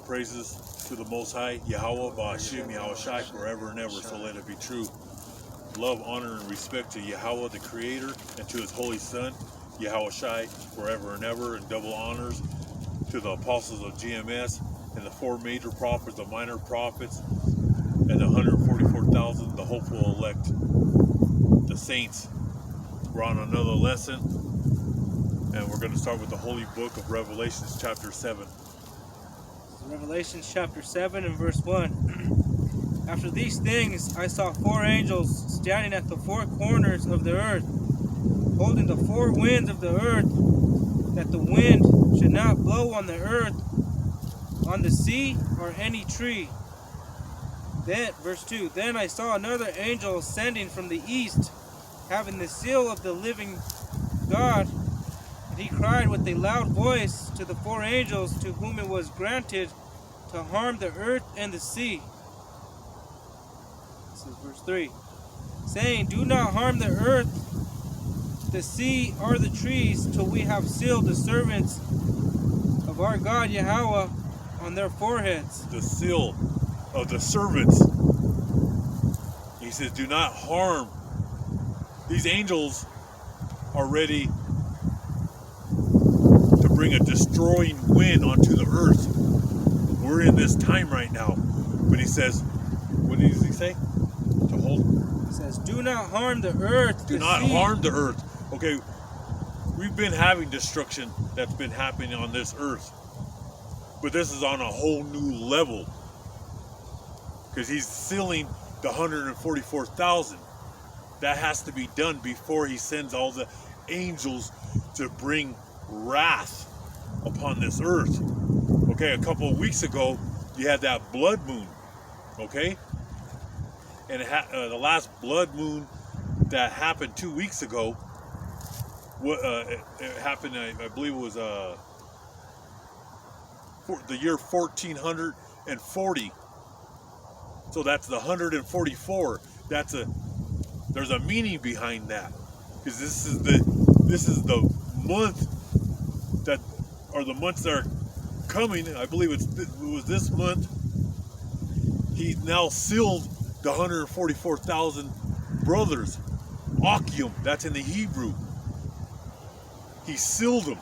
praises to the Most High, Yahweh, Ba'ashim, Yahushai, forever and ever, so let it be true. Love, honor, and respect to Yahweh, the Creator, and to His Holy Son, Yahushai, forever and ever, and double honors to the apostles of GMS, and the 4 major prophets, the minor prophets, and the 144,000, the hopeful elect, the saints. We're on another lesson, and we're going to start with the Holy Book of Revelations, chapter 7. Revelation chapter 7 and verse 1. After these things I saw 4 angels standing at the 4 corners of the earth, holding the 4 winds of the earth, that the wind should not blow on the earth, on the sea, or any tree. Then, verse 2, Then I saw another angel ascending from the east, having the seal of the living God. And he cried with a loud voice to the 4 angels to whom it was granted to harm the earth and the sea. This is verse 3. Saying, Do not harm the earth, the sea, or the trees, till we have sealed the servants of our God Yahweh on their foreheads. The seal of the servants. He says, do not harm. These angels are ready to bring a destroying wind onto the earth. We're in this time right now. But he says, what does he say? To hold? He says, do not harm the earth. Do not harm the earth. Okay, we've been having destruction that's been happening on this earth. But this is on a whole new level. Because he's sealing the 144,000. That has to be done before he sends all the angels to bring wrath upon this earth. Okay, a couple of weeks ago, you had that blood moon. Okay? And the last blood moon that happened 2 weeks ago, it happened, I believe it was the year 1440. So that's the 144. There's a meaning behind that, because this is the month that, or the months that are coming. I believe it was this month. He's now sealed the 144,000 brothers. Akim, that's in the Hebrew. He sealed them.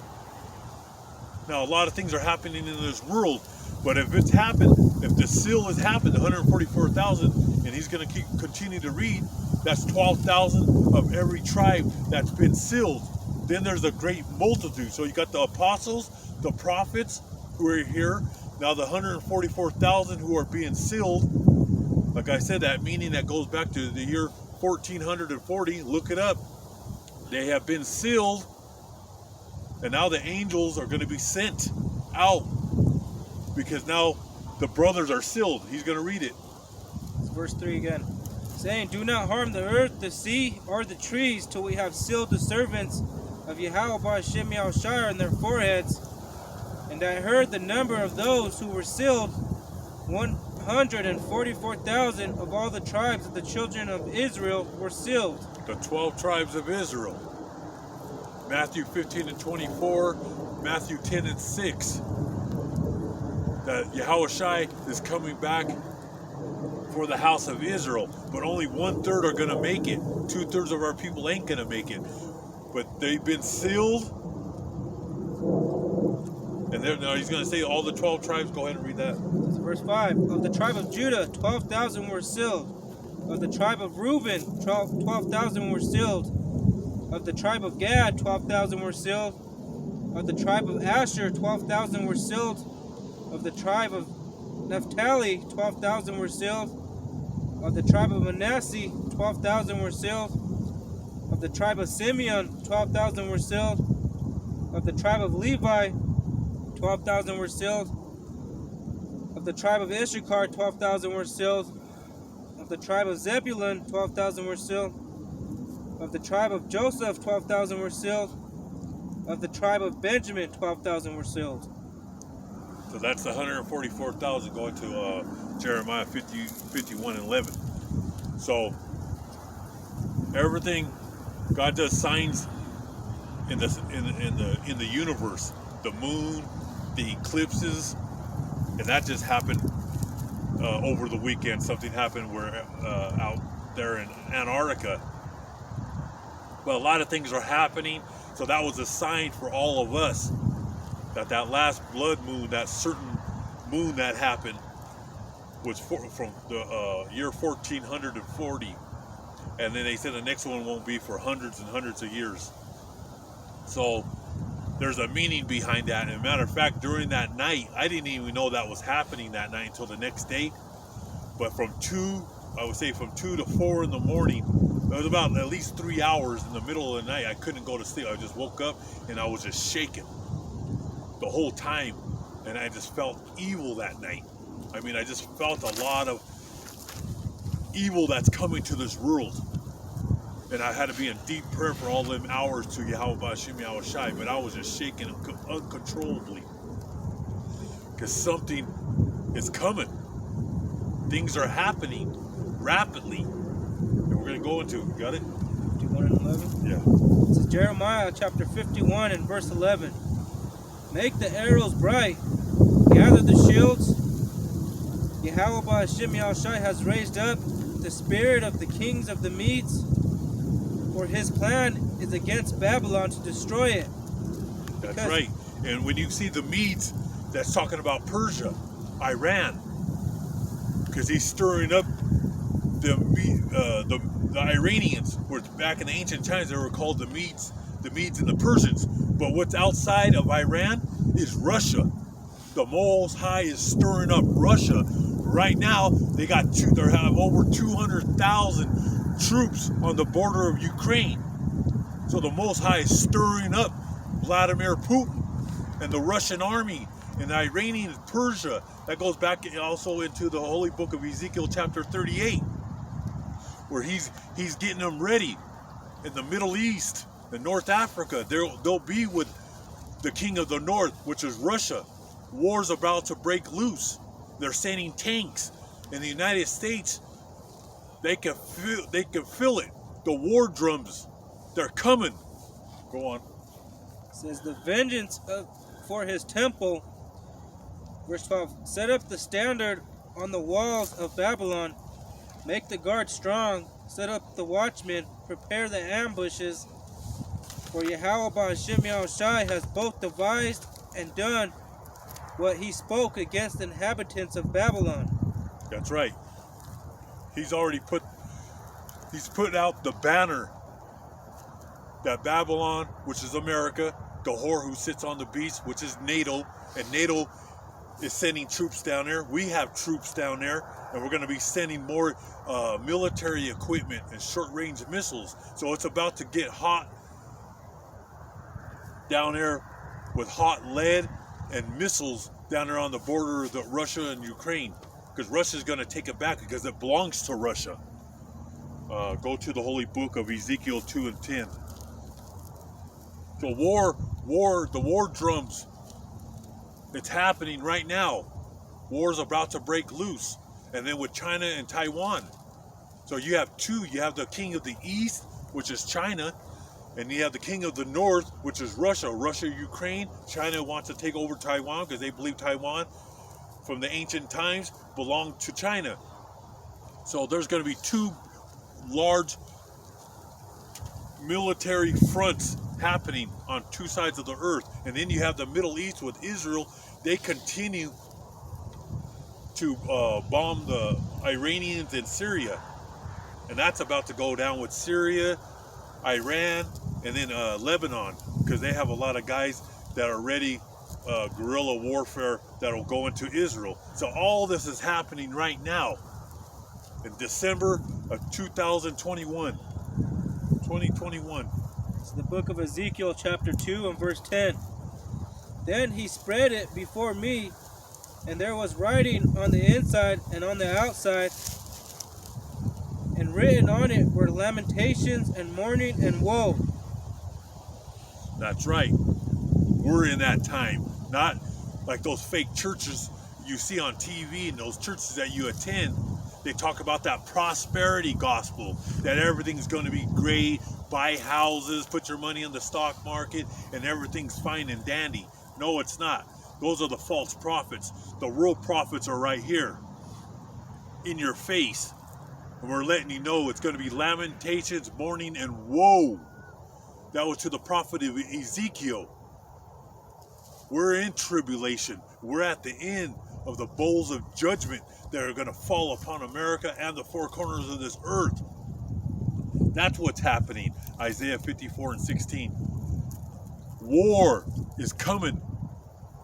Now a lot of things are happening in this world, but if it's happened, if the seal has happened, 144,000, and he's going to continue to read, that's 12,000 of every tribe that's been sealed. Then there's a great multitude. So you got the apostles, the prophets who are here. Now the 144,000 who are being sealed. Like I said, that meaning that goes back to the year 1440. Look it up. They have been sealed. And now the angels are going to be sent out, because now the brothers are sealed. He's going to read it. It's verse 3 again. Saying, Do not harm the earth, the sea, or the trees, till we have sealed the servants of Yahweh Ba'ashim Yahushai on their foreheads. And I heard the number of those who were sealed, 144,000 of all the tribes of the children of Israel were sealed. The 12 tribes of Israel. Matthew 15 and 24, Matthew 10 and 6. That Yahushai is coming back for the house of Israel, but only 1/3 are going to make it. 2/3 of our people ain't going to make it. But they've been sealed. And now he's going to say all the 12 tribes. Go ahead and read that. Verse 5. Of the tribe of Judah, 12,000 were sealed. Of the tribe of Reuben, 12,000 were sealed. Of the tribe of Gad, 12,000 were sealed. Of the tribe of Asher, 12,000 were sealed. Of the tribe of Naphtali, 12,000 were sealed. Of the tribe of Manasseh, 12,000 were sealed. Of the tribe of Simeon, 12,000 were sealed. Of the tribe of Levi, 12,000 were sealed. Of the tribe of Issachar, 12,000 were sealed. Of the tribe of Zebulun, 12,000 were sealed. Of the tribe of Joseph, 12,000 were sealed. Of the tribe of Benjamin, 12,000 were sealed. So that's the 144,000 going to Jeremiah 51 and 11. So everything, God does signs in the universe. The moon, the eclipses, And that just happened over the weekend. Something happened where out there in Antarctica. But a lot of things are happening. So that was a sign for all of us that that last blood moon, that certain moon that happened, was from the year 1440. And then they said the next one won't be for hundreds and hundreds of years. So there's a meaning behind that. And a matter of fact, during that night, I didn't even know that was happening that night until the next day. But from 2 to 4 in the morning, it was about at least 3 hours in the middle of the night. I couldn't go to sleep. I just woke up and I was just shaking the whole time. And I just felt evil that night. I mean, I just felt a lot of evil that's coming to this world. And I had to be in deep prayer for all them hours to Yahweh Bashim Yahweh Shai. But I was just shaking uncontrollably. Because something is coming. Things are happening rapidly. And we're going to go into it. Got it? 51 and 11? Yeah. This is Jeremiah chapter 51 and verse 11. Make the arrows bright. Gather the shields. Yahweh Ba'Hashem Yahushai has raised up the spirit of the kings of the Medes, for his plan is against Babylon to destroy it. That's right. And when you see the Medes, that's talking about Persia, Iran, because he's stirring up the Iranians. Where back in the ancient times they were called the Medes and the Persians. But what's outside of Iran is Russia. The Most High is stirring up Russia. Right now, they have over 200,000 troops on the border of Ukraine. So the Most High is stirring up Vladimir Putin and the Russian army and the Iranian Persia. That goes back also into the holy book of Ezekiel chapter 38, where he's getting them ready in the Middle East, in North Africa. They'll be with the king of the north, which is Russia. War's about to break loose. They're sending tanks. In the United States, they can feel it. The war drums, they're coming. Go on. It says the vengeance for his temple. Verse 12. Set up the standard on the walls of Babylon. Make the guard strong. Set up the watchmen. Prepare the ambushes. For Yahweh Ba'Hashem Yahushai has both devised and done what he spoke against the inhabitants of Babylon. That's right. He's put out the banner that Babylon, which is America, the whore who sits on the beast, which is Nato, and Nato is sending troops down there. We have troops down there, and we're going to be sending more military equipment and short-range missiles. So it's about to get hot down there with hot lead and missiles down there on the border of Russia and Ukraine, because Russia's going to take it back because it belongs to Russia. Go to the holy book of Ezekiel 2 and 10. So the war drums, it's happening right now. War's about to break loose. And then with China and Taiwan. So you have two. You have the king of the east, which is China, and you have the king of the north, which is Russia. Russia, Ukraine. China wants to take over Taiwan because they believe Taiwan from the ancient times belonged to China. So there's going to be two large military fronts happening on two sides of the earth. And then you have the Middle East with Israel. They continue to bomb the Iranians in Syria. And that's about to go down with Syria, Iran, and then Lebanon, because they have a lot of guys that are ready, guerrilla warfare that'll go into Israel. So all this is happening right now in December of 2021. It's the book of Ezekiel chapter 2 and verse 10. Then he spread it before me, and there was writing on the inside and on the outside, and written on it were lamentations and mourning and woe. That's right. We're in that time. Not like those fake churches you see on TV and those churches that you attend. They talk about that prosperity gospel, that everything's going to be great, buy houses, put your money in the stock market, and everything's fine and dandy. No, it's not. Those are the false prophets. The real prophets are right here in your face. And we're letting you know it's going to be lamentations, mourning, and woe. That was to the prophet of Ezekiel. We're in tribulation. We're at the end of the bowls of judgment that are going to fall upon America and the four corners of this earth. That's what's happening. Isaiah 54:16. War is coming.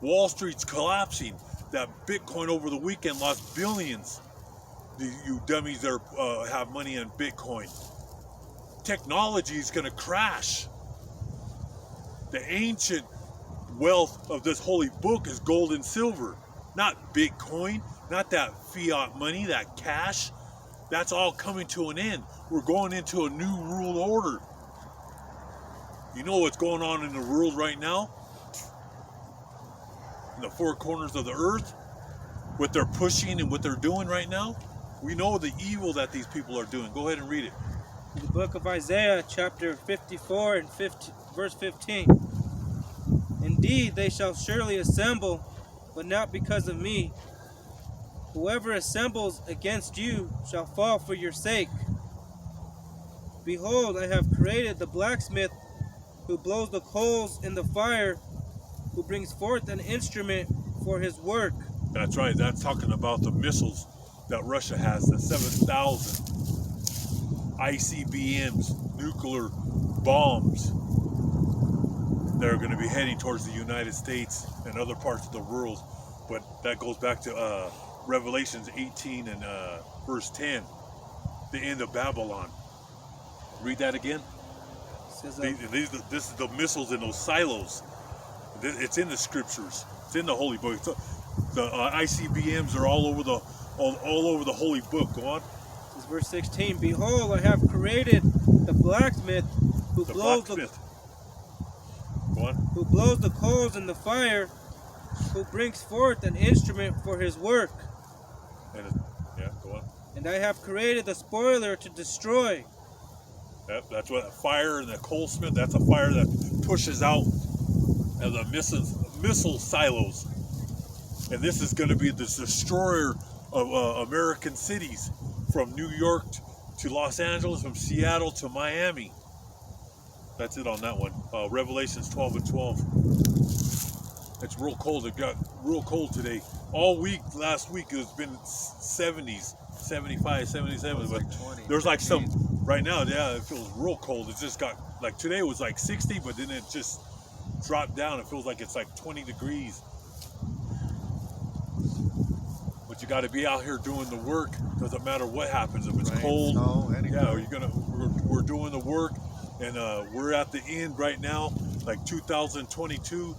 Wall Street's collapsing. That Bitcoin over the weekend lost billions. You dummies that have money in Bitcoin. Technology is going to crash. The ancient wealth of this holy book is gold and silver, not Bitcoin, not that fiat money, that cash. That's all coming to an end. We're going into a new world order. You know what's going on in the world right now? In the four corners of the earth, what they're pushing and what they're doing right now. We know the evil that these people are doing. Go ahead and read it. In the book of Isaiah, chapter 54 and verse 15. Indeed, they shall surely assemble, but not because of me. Whoever assembles against you shall fall for your sake. Behold, I have created the blacksmith who blows the coals in the fire, who brings forth an instrument for his work. That's right. That's talking about the missiles that Russia has, the 7,000 ICBMs, nuclear bombs that are going to be heading towards the United States and other parts of the world. But that goes back to Revelations 18 and verse 10, the end of Babylon. Read that again. This is the missiles in those silos. It's in the scriptures. It's in the holy book. The ICBMs are all over the holy book. Go on. This is verse 16. Behold, I have created the blacksmith who blows the coals in the fire, who brings forth an instrument for his work. Go on. And I have created the spoiler to destroy. That's what fire and the coalsmith. That's a fire that pushes out the missile silos. And this is going to be the destroyer of American cities, from New York to Los Angeles, from Seattle to Miami. That's it on that one. Revelations 12 and 12. It's real cold. It got real cold today. All week, last week, it's been 70s, 75, 77. But like 20, there's like 15. some, right now, yeah, it feels real cold. It just got, like today it was like 60, but then it just dropped down. It feels like it's like 20 degrees. But you got to be out here doing the work. Doesn't matter what happens. If it's Rain, cold, snow, we're doing the work. And we're at the end right now. Like 2022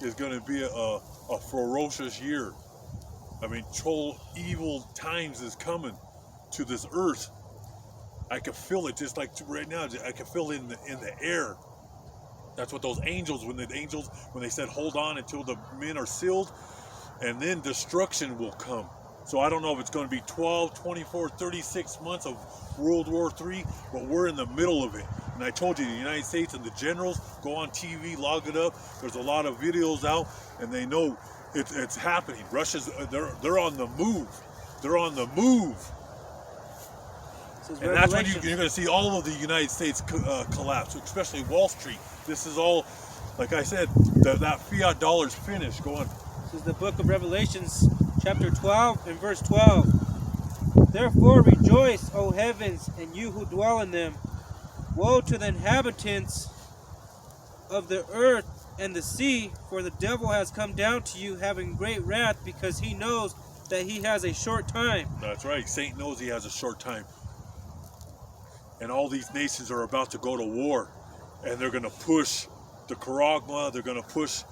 is going to be a ferocious year. I mean, evil times is coming to this earth. I can feel it just like right now. I can feel it in the air. That's what those angels, when they said, hold on until the men are sealed, and then destruction will come. So I don't know if it's going to be 12, 24, 36 months of World War III, but we're in the middle of it. And I told you, the United States and the generals, go on TV, log it up. There's a lot of videos out, and they know it's happening. Russia's, they're on the move. They're on the move. And that's when you're going to see all of the United States collapse, especially Wall Street. This is all, like I said, that fiat dollar's finished. Go on. This is the book of Revelations, chapter 12 and verse 12. Therefore rejoice, O heavens, and you who dwell in them. Woe to the inhabitants of the earth and the sea, for the devil has come down to you having great wrath, because he knows that he has a short time. That's right. Satan knows he has a short time. And all these nations are about to go to war. And they're going to push the Charagma. They're going to push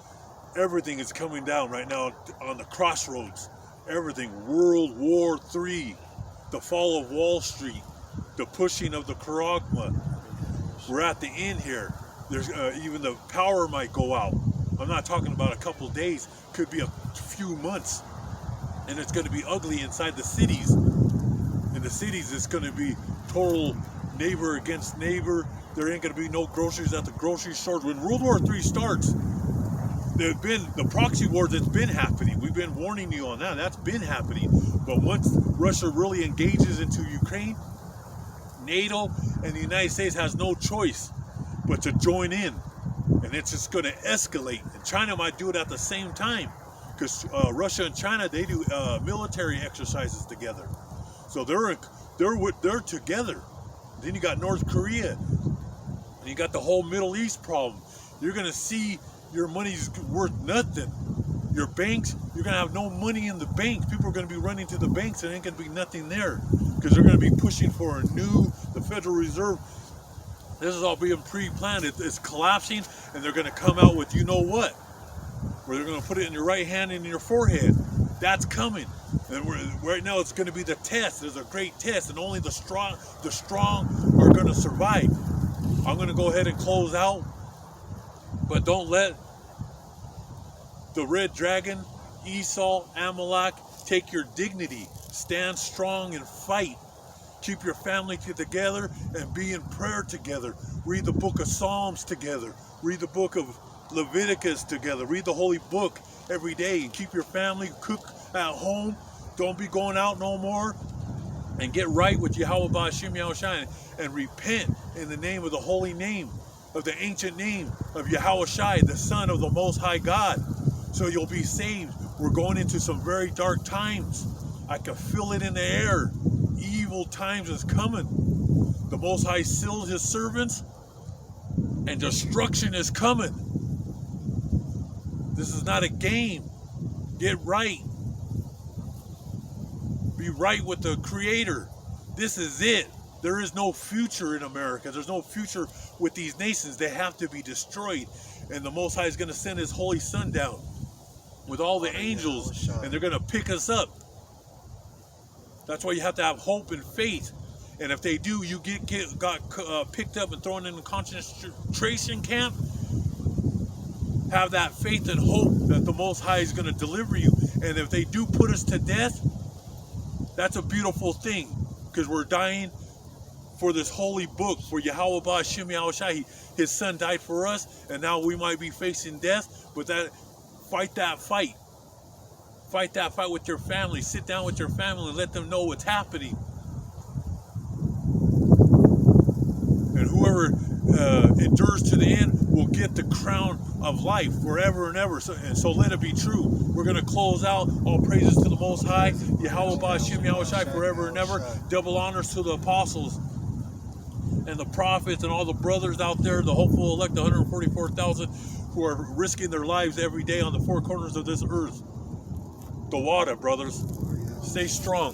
everything is coming down right now on the crossroads. Everything. World War III. The fall of Wall Street. The pushing of the Charagma. We're at the end here. There's even the power might go out. I'm not talking about a couple of days. Could be a few months. And it's going to be ugly inside the cities. In the cities, it's going to be total neighbor against neighbor. There ain't going to be no groceries at the grocery stores. When World War III starts, there's been the proxy wars that's been happening. We've been warning you on that. That's been happening. But once Russia really engages into Ukraine, NATO and the United States has no choice but to join in, and it's just going to escalate. And China might do it at the same time, because Russia and China, they do military exercises together, so they're together. Then you got North Korea, and you got the whole Middle East problem. You're going to see your money's worth nothing. Your banks, you're going to have no money in the banks. People are going to be running to the banks, and ain't going to be nothing there, because they're going to be pushing for the Federal Reserve. This is all being pre-planned. It's collapsing, and they're going to come out with, you know what, where they're going to put it in your right hand and in your forehead. That's coming. And right now it's going to be the test. There's a great test, and only the strong are going to survive. I'm going to go ahead and close out, but don't let the red dragon, Esau, Amalek, take your dignity. Stand strong and fight. Keep your family together and be in prayer together. Read the book of Psalms together. Read the book of Leviticus together. Read the holy book every day, and keep your family. Cook at home. Don't be going out no more. And get right with Yahweh Ba'Shem Yahushua, and repent in the name of the holy name, of the ancient name of Yahushua, the Son of the Most High God. So you'll be saved. We're going into some very dark times. I can feel it in the air. Evil times is coming. The Most High seals his servants, and destruction is coming. This is not a game. Get right. Be right with the Creator. This is it. There is no future in America. There's no future with these nations. They have to be destroyed. And the Most High is going to send his Holy Son down with all the angels, and they're going to pick us up. That's why you have to have hope and faith. And if they do, you got picked up and thrown in a concentration camp, have that faith and hope that the Most High is going to deliver you. And if they do put us to death, that's a beautiful thing, because we're dying for this holy book, for Yahweh Ba'Shem Yahushua. His Son died for us, and now we might be facing death, but fight that fight. Fight that fight with your family. Sit down with your family and let them know what's happening. And whoever endures to the end will get the crown of life forever and ever. So let it be true. We're going to close out. All praises to the Most High, Yahweh Ba'Shem Yahushua, forever and ever. Double honors to the apostles and the prophets and all the brothers out there, the hopeful elect, the 144,000 who are risking their lives every day on the four corners of this earth. The water, brothers. Stay strong.